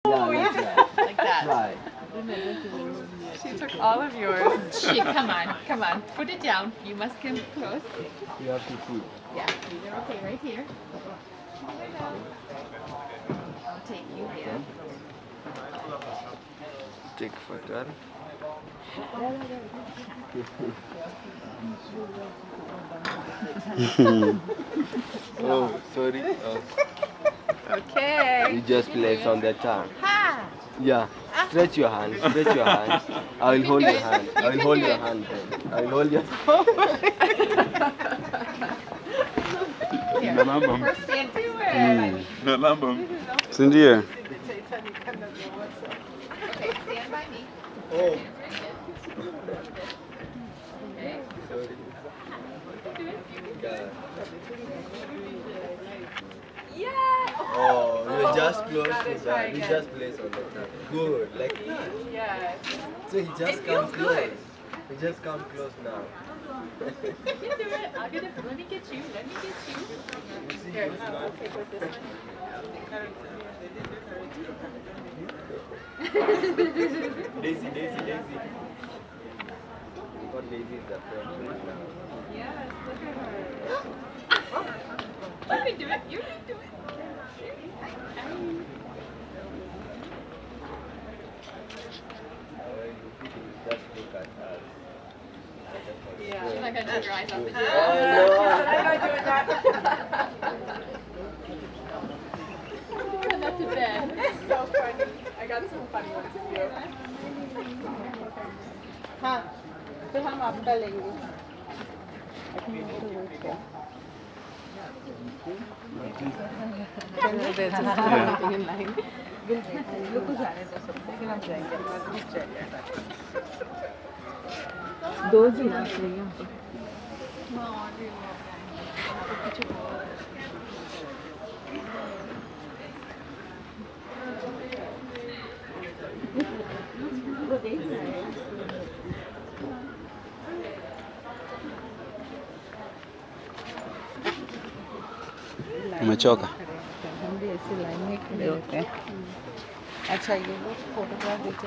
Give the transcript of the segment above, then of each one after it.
Like that. Right. She took all of yours. She, come on, come on. Put it down. You must come close. You have to see. Yeah, these are okay right here. I'll take you here. Take photo. Oh, sorry. Okay. You just place on the tongue. Ha! Yeah. Stretch your hand. Stretch your hand. I will hold your hand. I will hold your hand then. I will hold your Here. Nalambam. First stand to it. Nalambam. Sindia. Okay, stand by me. Oh. Yeah. Oh, you just close to that. You just place on the tongue. Good. Like Yes. so he just come close. He just come close now. You can do it. I'll get it. Let me get you. Let me get you. Here, I'll take with this one. Daisy, Daisy, Daisy. What Daisy is the friend now? Yes, look at her. You can do it. You can do it. Just look at her. Yeah. She's not gonna take your eyes off the camera. Put that to bed. So funny. I got some funny ones for you. हाँ तो हम आपका लेंगे दो जना चाहिए Umechoka? हम भी ऐसे लाइन में खड़े होते हैं अच्छा ये लोग फोटोग्राफ देते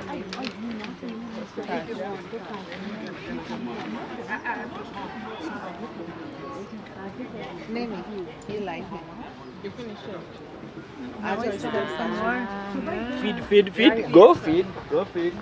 नहीं नहीं ये लाइन है Feed. Go feed. Go feed.